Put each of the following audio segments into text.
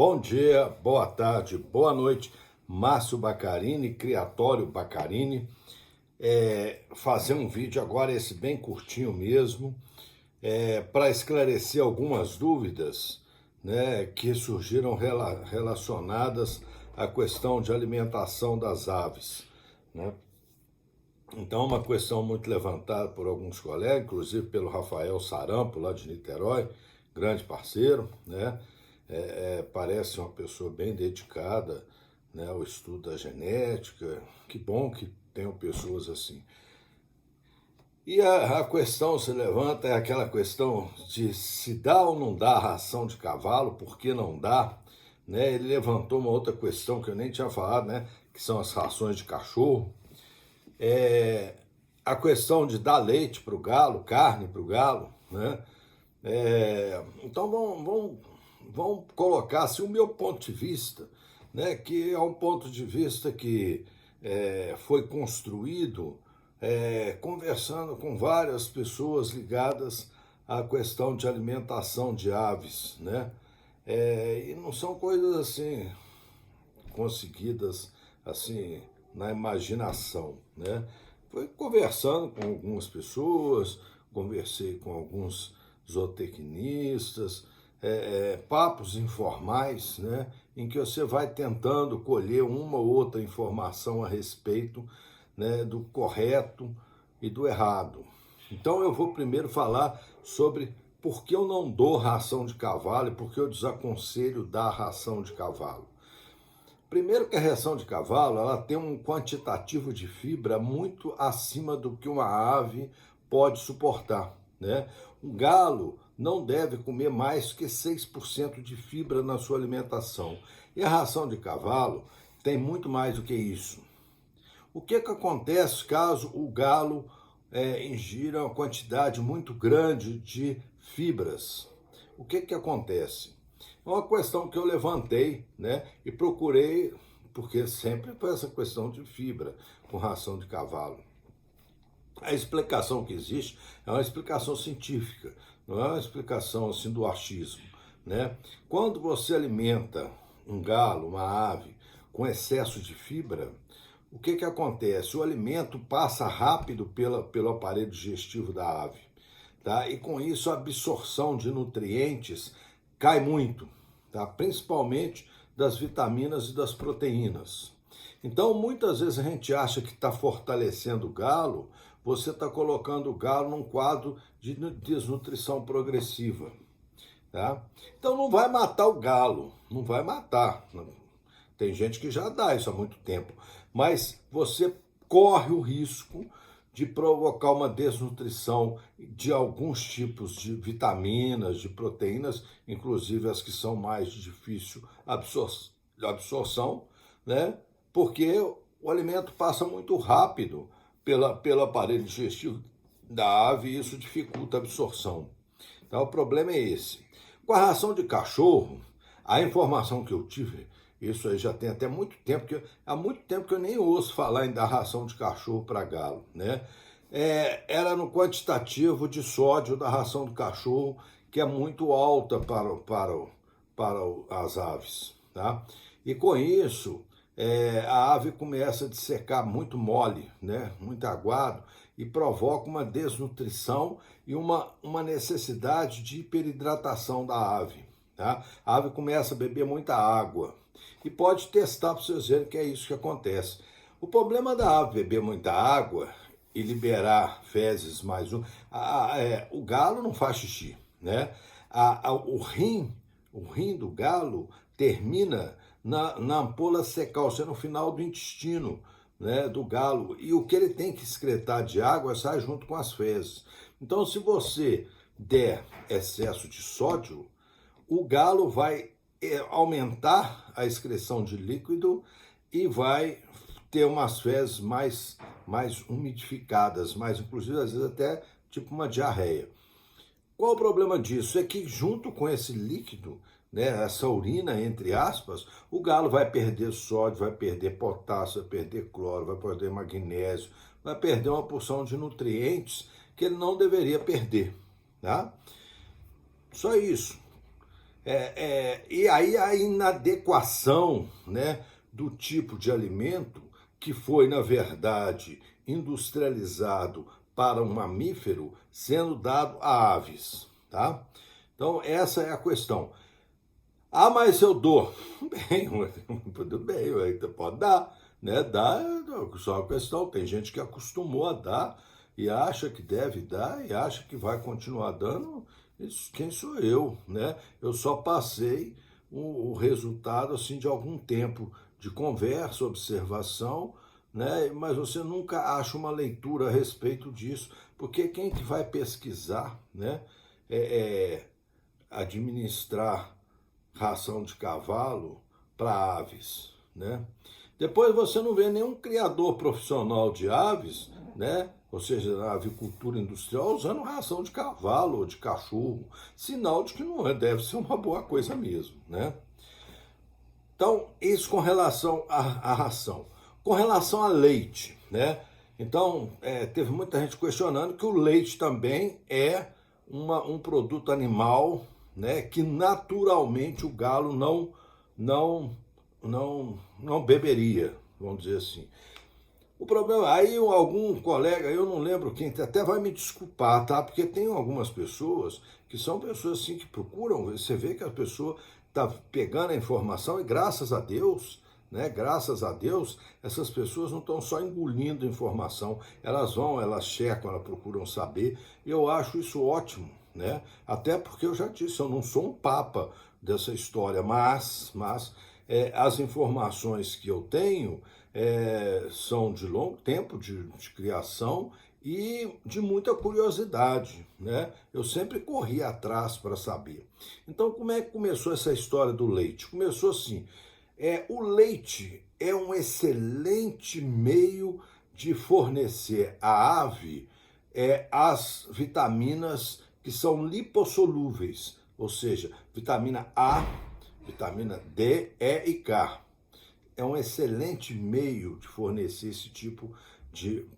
Bom dia, boa tarde, boa noite. Márcio Baccarini, Criatório Baccarini. Fazer um vídeo agora, esse bem curtinho mesmo, para esclarecer algumas dúvidas, né, que surgiram relacionadas à questão de alimentação das aves, né? Então, uma questão muito levantada por alguns colegas, inclusive pelo Rafael Sarampo, lá de Niterói, grande parceiro, né? Parece uma pessoa bem dedicada, né, ao estudo da genética. Que bom que tenham pessoas assim. E a questão se levanta, é aquela questão de se dá ou não dá ração de cavalo, por que não dá? Né? Ele levantou uma outra questão que eu nem tinha falado, né, que são as rações de cachorro. A questão de dar leite para o galo, carne para o galo, né? Então vamos colocar assim, o meu ponto de vista, né? Que é um ponto de vista que foi construído conversando com várias pessoas ligadas à questão de alimentação de aves, né? E não são coisas assim conseguidas assim na imaginação, né? Foi conversando com algumas pessoas, conversei com alguns zootecnistas, papos informais, né? Em que você vai tentando colher uma ou outra informação a respeito, né, do correto e do errado. Então eu vou primeiro falar sobre por que eu não dou ração de cavalo e por que eu desaconselho dar ração de cavalo. Primeiro que a ração de cavalo, ela tem um quantitativo de fibra muito acima do que uma ave pode suportar, né? Um galo não deve comer mais que 6% de fibra na sua alimentação. E a ração de cavalo tem muito mais do que isso. O que acontece caso o galo ingira uma quantidade muito grande de fibras? O que acontece? É uma questão que eu levantei, né, e procurei, porque sempre foi essa questão de fibra com ração de cavalo. A explicação que existe é uma explicação científica, não é uma explicação assim do achismo, né? Quando você alimenta um galo, uma ave, com excesso de fibra, o que acontece? O alimento passa rápido pelo aparelho digestivo da ave, tá? E com isso a absorção de nutrientes cai muito, tá? Principalmente das vitaminas e das proteínas. Então, muitas vezes a gente acha que está fortalecendo o galo, você está colocando o galo num quadro de desnutrição progressiva, tá? Então não vai matar o galo, não vai matar. Tem gente que já dá isso há muito tempo, mas você corre o risco de provocar uma desnutrição de alguns tipos de vitaminas, de proteínas, inclusive as que são mais de difícil absorção, né? Porque o alimento passa muito rápido pelo aparelho digestivo da ave e isso dificulta a absorção. Então o problema é esse. Com a ração de cachorro, a informação que eu tive, isso aí já tem até muito tempo, há muito tempo que eu nem ouço falar em dar ração de cachorro para galo, né? Era no quantitativo de sódio da ração do cachorro, que é muito alta para as aves, tá? E com isso, a ave começa a dissecar muito mole, né? Muito aguado, e provoca uma desnutrição e uma necessidade de hiperidratação da ave, tá? A ave começa a beber muita água. E pode testar para vocês verem que é isso que acontece. O problema da ave beber muita água e liberar fezes mais um. O galo não faz xixi, né? O rim do galo termina na ampola secal, ou seja, no final do intestino, né, do galo. E o que ele tem que excretar de água sai junto com as fezes. Então, se você der excesso de sódio, o galo vai aumentar a excreção de líquido e vai ter umas fezes mais umidificadas, mais inclusive às vezes até tipo uma diarreia. Qual o problema disso? É que junto com esse líquido, né, essa urina, entre aspas, o galo vai perder sódio, vai perder potássio, vai perder cloro, vai perder magnésio, vai perder uma porção de nutrientes que ele não deveria perder, tá? Só isso. E aí a inadequação, né, do tipo de alimento que foi, na verdade, industrializado para um mamífero, sendo dado a aves, tá? Então, essa é a questão. Ah, mas eu dou. Bem, tudo bem, pode dar, né? Dá, só uma questão. Tem gente que acostumou a dar e acha que deve dar e acha que vai continuar dando. Isso, quem sou eu, né? Eu só passei o resultado assim de algum tempo de conversa, observação, né? Mas você nunca acha uma leitura a respeito disso, porque quem que vai pesquisar, né? É, administrar ração de cavalo para aves, né? Depois você não vê nenhum criador profissional de aves, né? Ou seja, na avicultura industrial, usando ração de cavalo ou de cachorro, sinal de que não deve ser uma boa coisa mesmo, né? Então, isso com relação à ração. Com relação a leite, né? Então, teve muita gente questionando que o leite também é um produto animal, né? Que naturalmente o galo não, não beberia, vamos dizer assim. O problema, aí algum colega, eu não lembro quem, até vai me desculpar, tá? Porque tem algumas pessoas que são pessoas assim que procuram, você vê que a pessoa está pegando a informação e graças a Deus, né? Graças a Deus, essas pessoas não estão só engolindo informação, elas vão, elas checam, elas procuram saber. Eu acho isso ótimo, né? Até porque eu já disse, eu não sou um papa dessa história, mas as informações que eu tenho são de longo tempo de criação e de muita curiosidade, né? Eu sempre corri atrás para saber. Então, como é que começou essa história do leite? Começou assim, o leite é um excelente meio de fornecer à ave as vitaminas que são lipossolúveis, ou seja, vitamina A, vitamina D, E e K. É um excelente meio de fornecer esse tipo de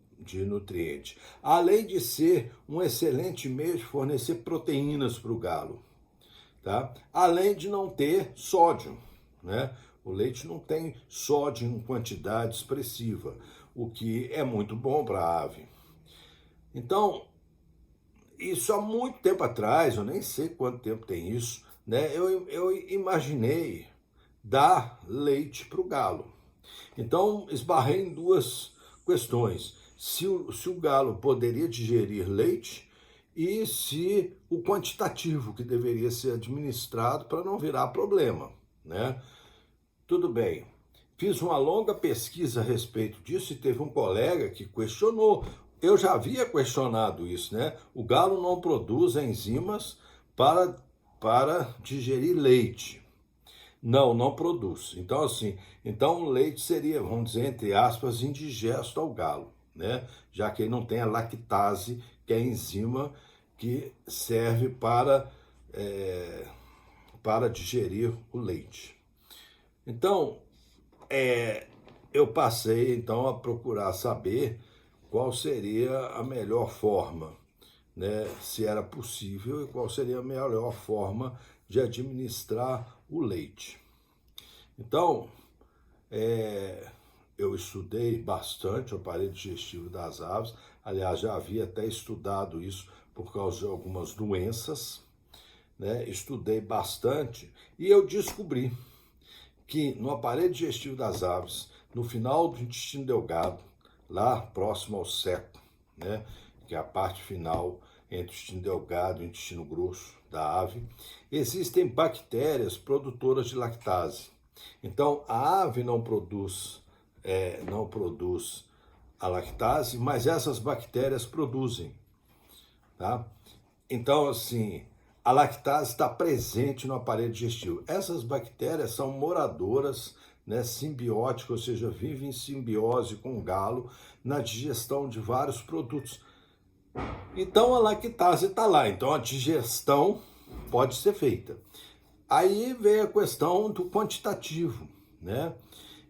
nutriente. Além de ser um excelente meio de fornecer proteínas para o galo. Tá? Além de não ter sódio, né? O leite não tem sódio em quantidade expressiva, o que é muito bom para a ave. Então, isso há muito tempo atrás, eu nem sei quanto tempo tem isso, né? Eu imaginei dar leite para o galo. Então, esbarrei em duas questões. Se o galo poderia digerir leite e se o quantitativo que deveria ser administrado para não virar problema, né? Tudo bem. Fiz uma longa pesquisa a respeito disso e teve um colega que questionou. Eu já havia questionado isso, né? O galo não produz enzimas para digerir leite. Não produz. Então, assim, então o leite seria, vamos dizer, entre aspas, indigesto ao galo, né? Já que ele não tem a lactase, que é a enzima que serve para digerir o leite. Então, eu passei então a procurar saber qual seria a melhor forma, né? Se era possível e qual seria a melhor forma de administrar o leite. Então, eu estudei bastante o aparelho digestivo das aves, aliás, já havia até estudado isso por causa de algumas doenças, né? Estudei bastante e eu descobri que no aparelho digestivo das aves, no final do intestino delgado, lá próximo ao septo, né, que é a parte final entre o intestino delgado e o intestino grosso da ave, existem bactérias produtoras de lactase. Então, a ave não produz a lactase, mas essas bactérias produzem, tá? Então, assim, a lactase está presente no aparelho digestivo. Essas bactérias são moradoras, né, simbióticas, ou seja, vivem em simbiose com o galo na digestão de vários produtos. Então, a lactase está lá. Então, a digestão pode ser feita. Aí vem a questão do quantitativo, né?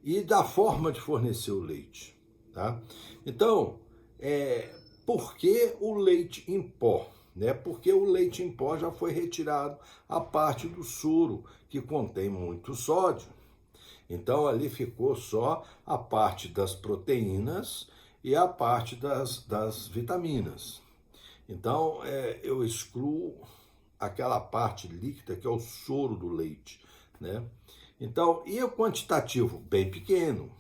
E da forma de fornecer o leite, tá? Então, por que o leite em pó? né? Porque o leite em pó já foi retirado a parte do soro, que contém muito sódio. Então ali ficou só a parte das proteínas e a parte das vitaminas. Então eu excluo aquela parte líquida que é o soro do leite, né? Então, e o quantitativo? Bem pequeno,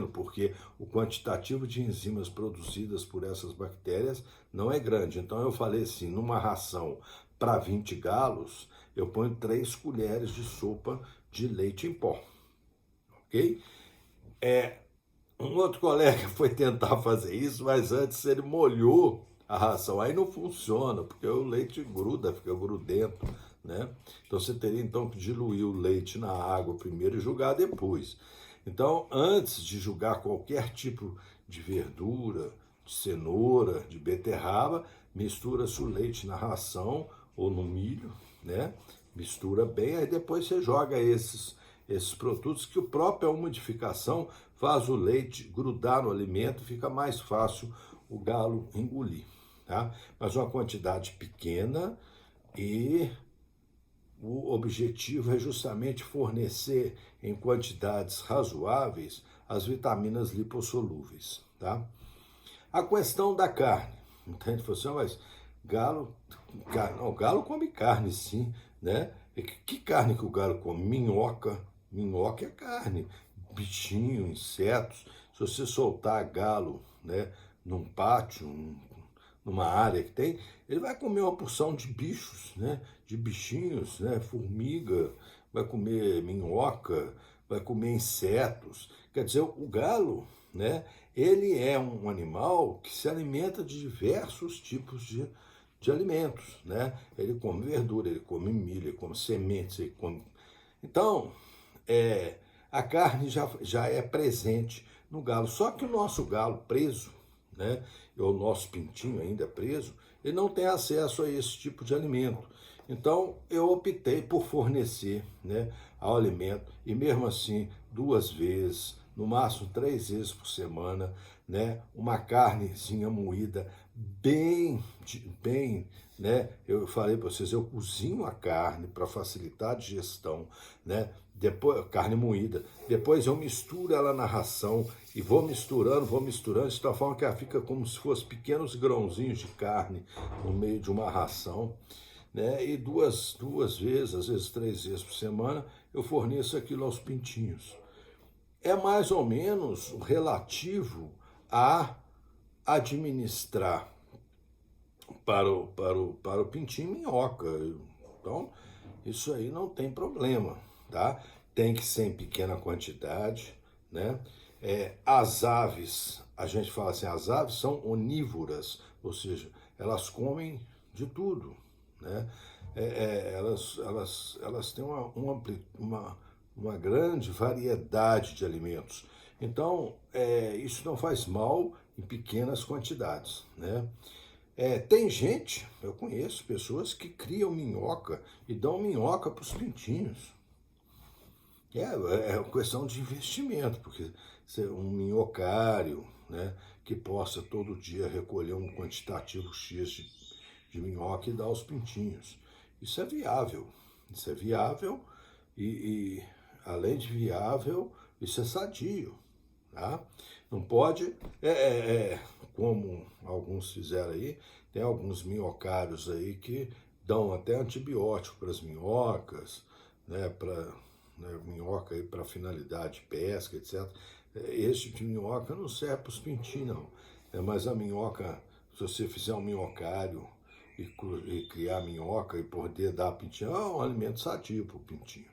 porque o quantitativo de enzimas produzidas por essas bactérias não é grande. Então eu falei assim, numa ração para 20 galos, eu ponho 3 colheres de sopa de leite em pó, ok? Um outro colega foi tentar fazer isso, mas antes ele molhou a ração. Aí não funciona, porque o leite gruda, fica grudento, né? Então você teria então que diluir o leite na água primeiro e jogar depois. Então, antes de jogar qualquer tipo de verdura, de cenoura, de beterraba, mistura-se o leite na ração ou no milho, né? Mistura bem, aí depois você joga esses produtos que a própria umidificação faz o leite grudar no alimento, fica mais fácil o galo engolir, tá? Mas uma quantidade pequena e o objetivo é justamente fornecer em quantidades razoáveis as vitaminas lipossolúveis, tá? A questão da carne, entende? Você, mas galo, não, o galo come carne sim, né? E que carne que o galo come? Minhoca, minhoca é carne, bichinho, insetos. Se você soltar galo, né, num pátio, numa área que tem, ele vai comer uma porção de bichos, né, de bichinhos, né, formiga, vai comer minhoca, vai comer insetos. Quer dizer, o galo, né, ele é um animal que se alimenta de diversos tipos de alimentos, né? Ele come verdura, ele come milho, ele come sementes, ele come... Então, a carne já é presente no galo. Só que o nosso galo preso, né, o nosso pintinho ainda preso, ele não tem acesso a esse tipo de alimento. Então eu optei por fornecer, né, ao alimento, e mesmo assim 2 vezes, no máximo 3 vezes por semana, né, uma carnezinha moída bem, né? Eu falei para vocês, eu cozinho a carne para facilitar a digestão, né? Depois carne moída, depois eu misturo ela na ração e vou misturando de tal forma que ela fica como se fossem pequenos grãozinhos de carne no meio de uma ração, né? E duas vezes, às vezes 3 vezes por semana, eu forneço aquilo aos pintinhos. É mais ou menos relativo a administrar para o pintinho minhoca. Então, isso aí não tem problema, tá? Tem que ser em pequena quantidade, né? As aves, a gente fala assim, as aves são onívoras, ou seja, elas comem de tudo, né? Elas têm uma grande variedade de alimentos. Então, isso não faz mal em pequenas quantidades, né? Tem gente, eu conheço pessoas que criam minhoca e dão minhoca para os pintinhos. É questão de investimento, porque um minhocário, né, que possa todo dia recolher um quantitativo X de minhoca e dar aos pintinhos. Isso é viável. Isso é viável e além de viável, isso é sadio. Tá? Não pode, como alguns fizeram aí, tem alguns minhocários aí que dão até antibiótico para as minhocas, né, para minhoca aí para finalidade de pesca, etc. Esse tipo de minhoca não serve para os pintinhos, não. Mas a minhoca, se você fizer um minhocário e criar minhoca e poder dar pintinho, é um alimento sadio para o pintinho.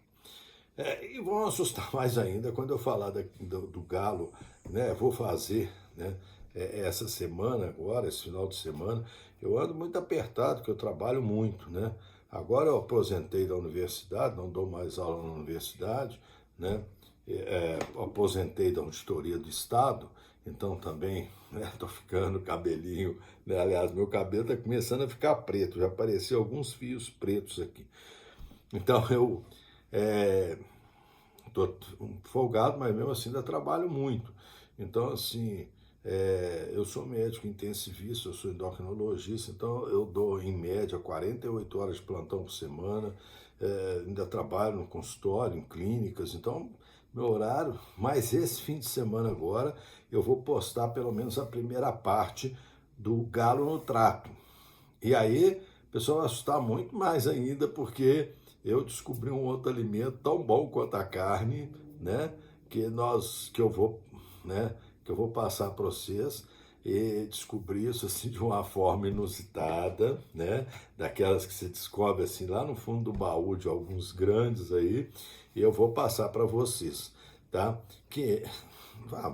E vão assustar mais ainda quando eu falar do galo, né? Vou fazer, né? Essa semana agora, esse final de semana, eu ando muito apertado, porque eu trabalho muito, né? Agora eu aposentei da universidade, não dou mais aula na universidade, né? Aposentei da auditoria do Estado, então também estou ficando cabelinho, né? Aliás, meu cabelo está começando a ficar preto, já apareceu alguns fios pretos aqui. Então eu estou folgado, mas mesmo assim ainda trabalho muito. Então, assim, Eu sou médico intensivista, eu sou endocrinologista, então eu dou em média 48 horas de plantão por semana, ainda trabalho no consultório, em clínicas, então meu horário, mas esse fim de semana agora eu vou postar pelo menos a primeira parte do Galo no Trato. E aí o pessoal vai assustar muito mais ainda, porque eu descobri um outro alimento tão bom quanto a carne, né? Que eu vou, né? Que eu vou passar para vocês e descobrir isso assim de uma forma inusitada, né? Daquelas que se descobre assim lá no fundo do baú de alguns grandes aí, e eu vou passar para vocês, tá?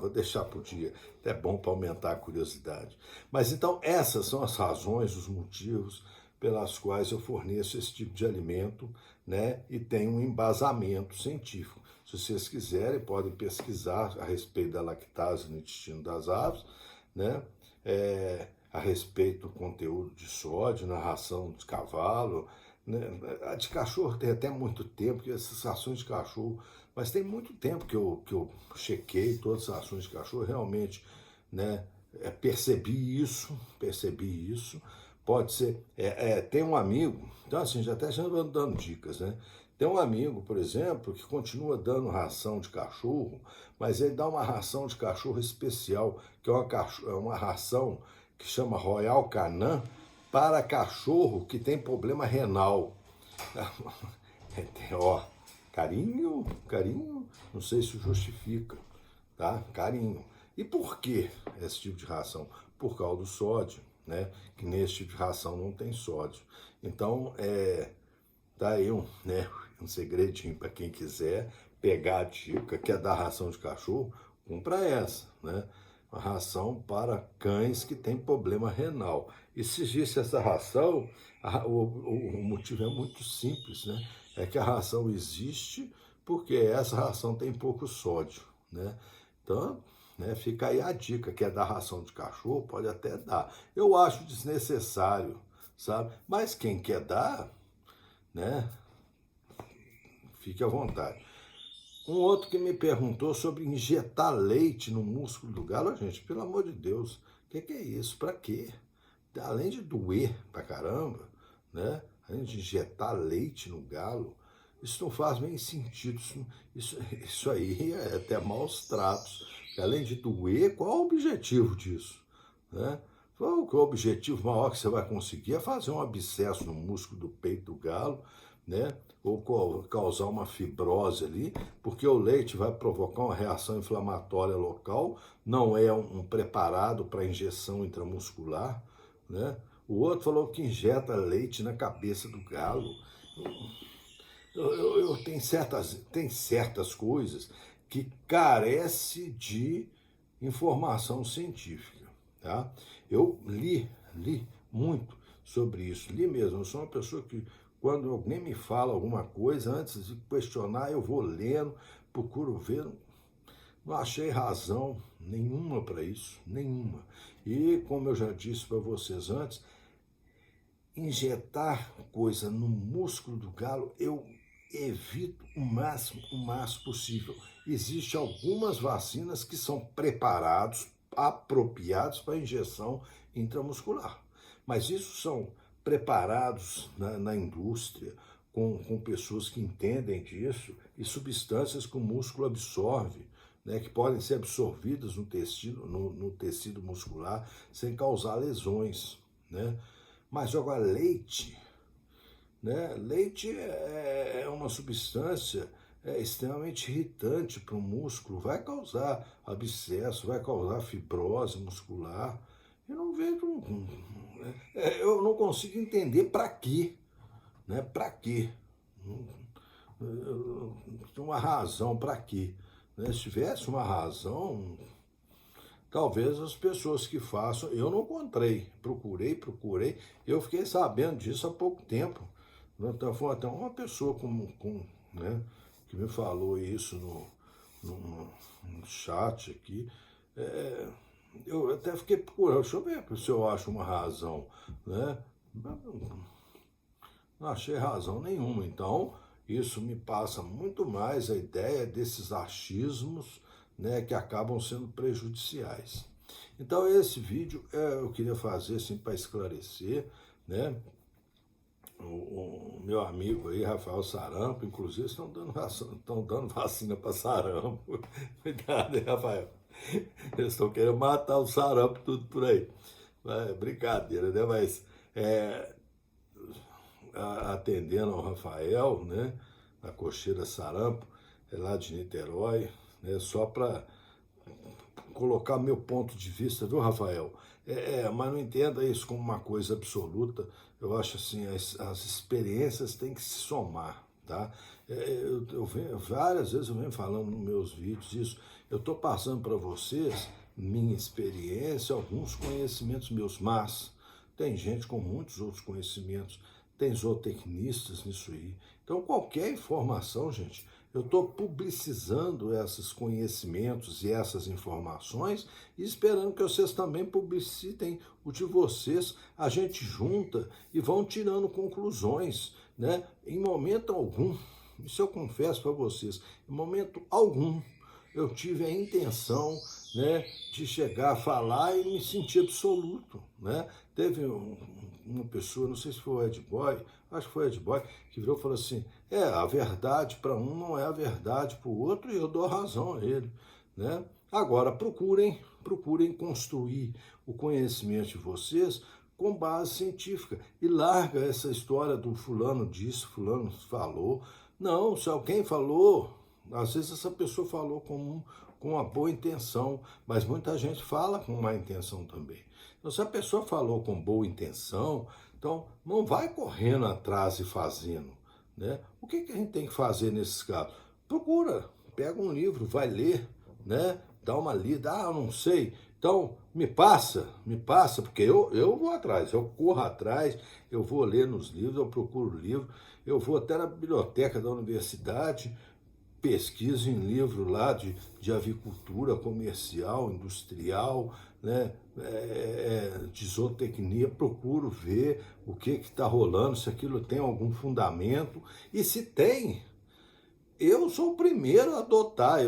Vou deixar para o dia, é bom para aumentar a curiosidade. Mas então essas são as razões, os motivos pelas quais eu forneço esse tipo de alimento, né? E tem um embasamento científico. Se vocês quiserem, podem pesquisar a respeito da lactase no intestino das aves, né? A respeito do conteúdo de sódio na ração de cavalo, né? A de cachorro tem até muito tempo, que essas rações de cachorro, mas tem muito tempo que eu chequei todas as rações de cachorro, realmente, né? Percebi isso. Pode ser, tem um amigo, então assim, já ando dando dicas, né? Tem um amigo, por exemplo, que continua dando ração de cachorro, mas ele dá uma ração de cachorro especial, que é uma ração que chama Royal Canin para cachorro que tem problema renal. Ó, carinho, não sei se justifica, tá? Carinho. E por que esse tipo de ração? Por causa do sódio, né? Que nesse tipo de ração não tem sódio. Então, tá aí um segredinho para quem quiser pegar a dica, quer dar ração de cachorro, compra essa, né? Uma ração para cães que têm problema renal. E se existe essa ração, o motivo é muito simples, né? É que a ração existe porque essa ração tem pouco sódio, né? Então, né, fica aí a dica, quer dar ração de cachorro, pode até dar. Eu acho desnecessário, sabe? Mas quem quer dar, né, fique à vontade. Um outro que me perguntou sobre injetar leite no músculo do galo. Gente, pelo amor de Deus, o que é isso? Para quê? Além de doer pra caramba, né? Além de injetar leite no galo, isso não faz nem sentido. Isso aí é até maus tratos. Além de doer, qual é o objetivo disso? Né? Qual é o objetivo maior que você vai conseguir? É fazer um abscesso no músculo do peito do galo, né? Ou causar uma fibrose ali, porque o leite vai provocar uma reação inflamatória local, não é um preparado para injeção intramuscular, né? O outro falou que injeta leite na cabeça do galo. Tem certas coisas que carece de informação científica, tá? Eu li muito sobre isso, li mesmo. Eu sou uma pessoa que, quando alguém me fala alguma coisa, antes de questionar, eu vou lendo, procuro ver. Não achei razão nenhuma para isso, nenhuma. E, como eu já disse para vocês antes, injetar coisa no músculo do galo, eu evito o máximo possível. Existem algumas vacinas que são preparados, apropriados para injeção intramuscular. Mas isso são preparados na indústria, com pessoas que entendem disso, e substâncias que o músculo absorve, né, que podem ser absorvidas no tecido muscular sem causar lesões, né? Mas agora leite, né? Leite é uma substância extremamente irritante para o músculo, vai causar abscesso, vai causar fibrose muscular. Eu não vejo, eu não consigo entender para quê, né? Para quê? Uma razão para quê? Né? Se tivesse uma razão, talvez as pessoas que façam, eu não encontrei, procurei, eu fiquei sabendo disso há pouco tempo. Então, foi até uma pessoa né, que me falou isso no chat aqui. Eu até fiquei procurando, deixa eu ver se eu acho uma razão, né? Não achei razão nenhuma. Então, isso me passa muito mais a ideia desses achismos, né, que acabam sendo prejudiciais. Então esse vídeo eu queria fazer assim para esclarecer, né? O meu amigo aí, Rafael Sarampo, inclusive estão dando vacina para sarampo. Cuidado, hein, Rafael? Eles estão querendo matar o sarampo tudo por aí. É brincadeira, né? Mas atendendo ao Rafael, né? A cocheira Sarampo, lá de Niterói, né? Só para colocar meu ponto de vista, viu, Rafael? Mas não entenda isso como uma coisa absoluta. Eu acho assim, as experiências têm que se somar, tá? Várias vezes eu venho falando nos meus vídeos isso. Eu estou passando para vocês minha experiência, alguns conhecimentos meus, mas tem gente com muitos outros conhecimentos, tem zootecnistas nisso aí. Então, qualquer informação, gente, eu estou publicizando esses conhecimentos e essas informações e esperando que vocês também publicitem o de vocês. A gente junta e vão tirando conclusões, né? Em momento algum, isso eu confesso para vocês, em momento algum, eu tive a intenção, né, de chegar a falar e me sentir absoluto, né? Teve uma pessoa, não sei se foi o Ed Boy, acho que foi o Ed Boy, que virou e falou assim, a verdade para um não é a verdade para o outro, e eu dou razão a ele, né? Agora, procurem construir o conhecimento de vocês com base científica, e larga essa história do fulano disse, fulano falou. Não, se alguém falou, às vezes essa pessoa falou com uma boa intenção, mas muita gente fala com má intenção também. Então, se a pessoa falou com boa intenção, então não vai correndo atrás e fazendo, né? O que a gente tem que fazer nesses casos? Procura, pega um livro, vai ler, né? Dá uma lida, não sei. Então, me passa, porque eu vou atrás, eu corro atrás, eu vou ler nos livros, eu procuro livro, eu vou até na biblioteca da universidade, pesquiso em livro lá de avicultura comercial, industrial, né, de zootecnia, procuro ver o que está rolando, se aquilo tem algum fundamento, e se tem, eu sou o primeiro a adotar.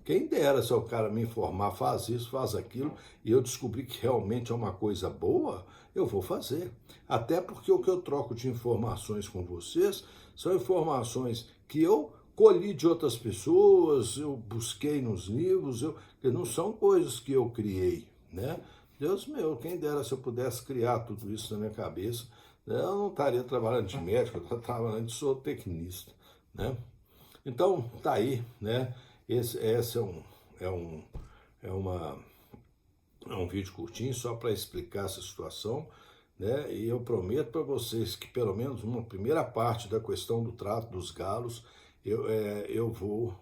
Quem dera se o cara me informar, faz isso, faz aquilo, e eu descobrir que realmente é uma coisa boa, eu vou fazer. Até porque o que eu troco de informações com vocês são informações que eu colhi de outras pessoas, eu busquei nos livros, que não são coisas que eu criei, né? Deus meu, quem dera se eu pudesse criar tudo isso na minha cabeça, né? Eu não estaria trabalhando de médico, eu estaria trabalhando de zootecnista, né? Então, tá aí, né? Esse é um vídeo curtinho só para explicar essa situação, né? E eu prometo para vocês que pelo menos uma primeira parte da questão do trato dos galos eu vou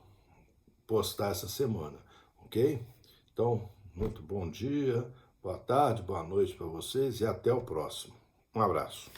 postar essa semana, ok? Então, muito bom dia, boa tarde, boa noite para vocês e até o próximo. Um abraço.